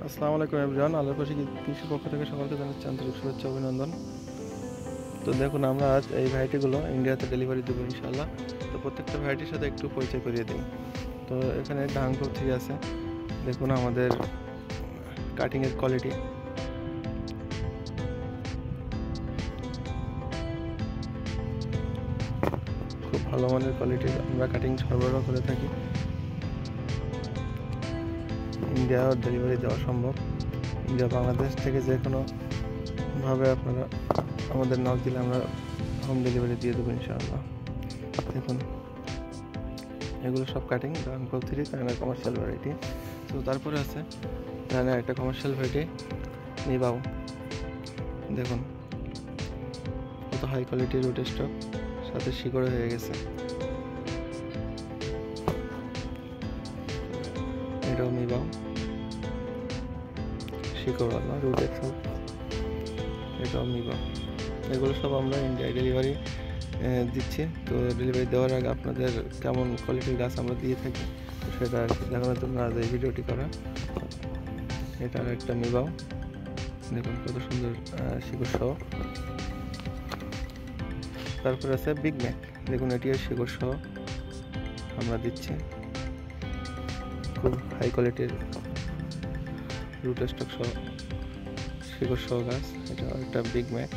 আসসালামু আলাইকুম এভরিওয়ান, আলোর পাশে কৃষির পক্ষ থেকে সকলকে জানাচ্ছি আন্তরিক শুভেচ্ছা অভিনন্দন। তো দেখুন, আমরা আজ এই ভ্যারাইটিগুলো ইন্ডিয়াতে ডেলিভারি দেবো ইনশাআল্লাহ। তো প্রত্যেকটা ভ্যারাইটির সাথে একটু পরিচয় করিয়ে দিই। তো এখানে ডাংকো 3 আছে। দেখুন আমাদের কাটিংয়ের কোয়ালিটি, খুব ভালো মানের কোয়ালিটির আমরা কাটিং সরবরাহ করে থাকি। ইন্ডিয়া ডেলিভারি দেওয়া সম্ভব। ইন্ডিয়া বাংলাদেশ থেকে যে কোনোভাবে আপনারা আমাদের নক দিলে আমরা হোম ডেলিভারি দিয়ে দেবো ইনশাআল্লাহ। দেখুন এগুলো সব কাটিং ডাংকো 3 চায়নার কমার্শিয়াল ভ্যারাইটি। তো তারপরে আছে চায়নার একটা কমার্শিয়াল ভ্যারাইটি নিবাও। দেখুন কত হাই কোয়ালিটির রুট স্টক, সাথে শিকড় হয়ে গেছে। এটাও নিবাও, শিকড়ওয়ালা রুট এক্সেল, এটাও নিবাও। এগুলো সব আমরা ইন্ডিয়ায় ডেলিভারি দিচ্ছি। তো ডেলিভারি দেওয়ার আগে আপনাদের কেমন কোয়ালিটির গাছ আমরা দিয়ে থাকি সেটা আর কি দেখানোর জন্য আজ এই ভিডিওটি করা। এটার একটা নিবাও, দেখুন কত সুন্দর শিকড় সহ। তারপর আছে বিগ ম্যাক, দেখুন এটিও শিকড় সহ আমরা দিচ্ছি। খুব হাই কোয়ালিটির রুট স্টক সহ শিকড় সহ গাছ, এটা একটা বিগ ম্যাক।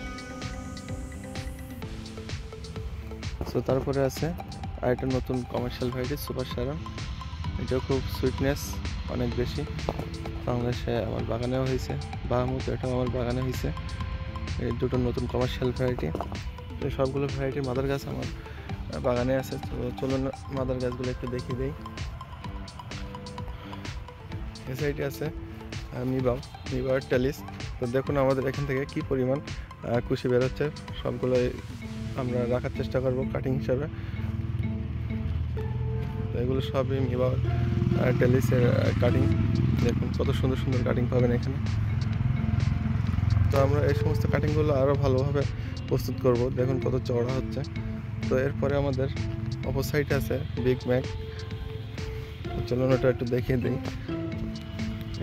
তো তারপরে আছে আর একটা নতুন কমার্শিয়াল ভ্যারাইটি সুপার শারন। এটাও খুব সুইটনেস অনেক বেশি। বাংলাদেশে আমার বাগানেও হয়েছে, বাহামুত এটাও আমার বাগানে হয়েছে। এই দুটো নতুন কমার্শিয়াল ভ্যারাইটি। তো সবগুলো ভ্যারাইটির মাদার গাছ আমার বাগানে আছে। তো চলুন মাদার গাছগুলো একটু দেখিয়ে দিই। এই সাইডে আছে নিবাও টেলিস। তো দেখুন আমাদের এখান থেকে কি পরিমাণ কুশি বেরোচ্ছে, সবগুলোই আমরা রাখার চেষ্টা করব কাটিং হিসাবে। তো এগুলো সবই নিবাও টেলিসের কাটিং। দেখুন কত সুন্দর সুন্দর কাটিং পাবেন এখানে। তো আমরা এই সমস্ত কাটিংগুলো আরও ভালোভাবে প্রস্তুত করব। দেখুন কত চওড়া হচ্ছে। তো এরপরে আমাদের অপর সাইডে আছে বিগ ম্যাক। চলুন ওটা একটু দেখিয়ে দিই।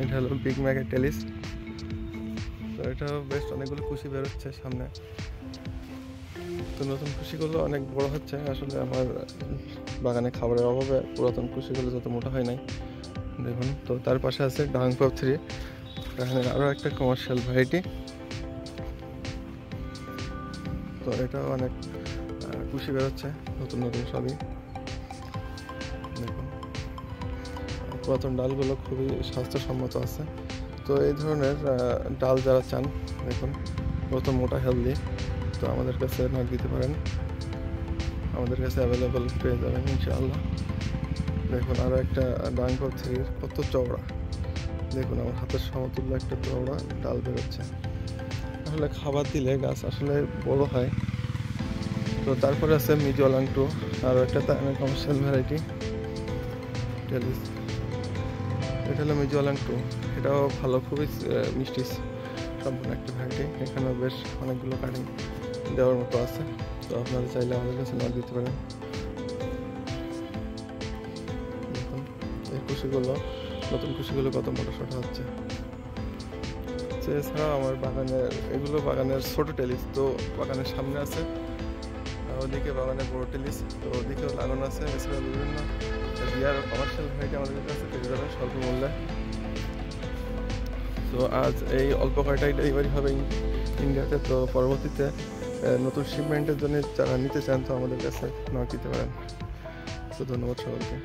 এটা হলো বিগ ম্যাকের টেলিস। তো এটাও বেশ অনেকগুলো কুশি বেরোচ্ছে সামনে। তো নতুন কুশিগুলো অনেক বড় হচ্ছে। আসলে আমার বাগানে খাবারের অভাবে পুরাতন কুশিগুলো যত মোটা হয় নাই। দেখুন, তো তার পাশে আছে ডাংকো 3, এখানে আরও একটা কমার্শিয়াল ভ্যারাইটি। তো এটাও অনেক কুশি বেরোচ্ছে নতুন নতুন সবই। দেখুন পুরাতন ডালগুলো খুবই স্বাস্থ্যসম্মত আছে। তো এই ধরনের ডাল যারা চান, দেখুন কত মোটা হেলদি, তো আমাদের কাছে নক দিতে পারেন। আমাদের কাছে অ্যাভেলেবল পেয়ে যাবেন ইনশাআল্লাহ। দেখুন আরও একটা ডাংকো 3 কত চওড়া, দেখুন আমার হাতের সমতুল্য একটা চওড়া ডাল বেরোচ্ছে। আসলে খাবার দিলে গাছ আসলে বড় হয়। তো তারপরে আছে মিজোয়ালাং 2, আরও একটা কমার্শিয়াল ভ্যারাইটি টেলিস। এটা হলো মিজোয়ালাং 2, এটাও ভালো, খুবই মিষ্টি সম্পূর্ণ একটা ভ্যারাইটি। এখানেও বেশ অনেকগুলো কাটিং দেওয়ার মতো আছে। তো আপনারা চাইলে আমাদের কাছে নক দিতে পারেন। দেখুন এই কুশিগুলো, নতুন কুশিগুলো কত মোটা সোটা হচ্ছে। তো এছাড়াও আমার বাগানের এগুলো বাগানের ছোটো টেলিস। তো বাগানের সামনে আছে, ওদিকে বাগানের বড় টেলিস, তো ওদিকেও লাগানো আছে। এছাড়া বিভিন্ন রিয়ার কমার্শিয়াল ভ্যারাইটি আমাদের কাছে পেয়ে যাবেন স্বল্প মূল্যে। তো আজ এই অল্প কয়টাই ডেলিভারি হবে ইন্ডিয়াতে। তো পরবর্তীতে নতুন শিপমেন্টের জন্য যারা নিতে চান তো আমাদের কাছে নক দিতে পারেন। তো ধন্যবাদ সকলকে।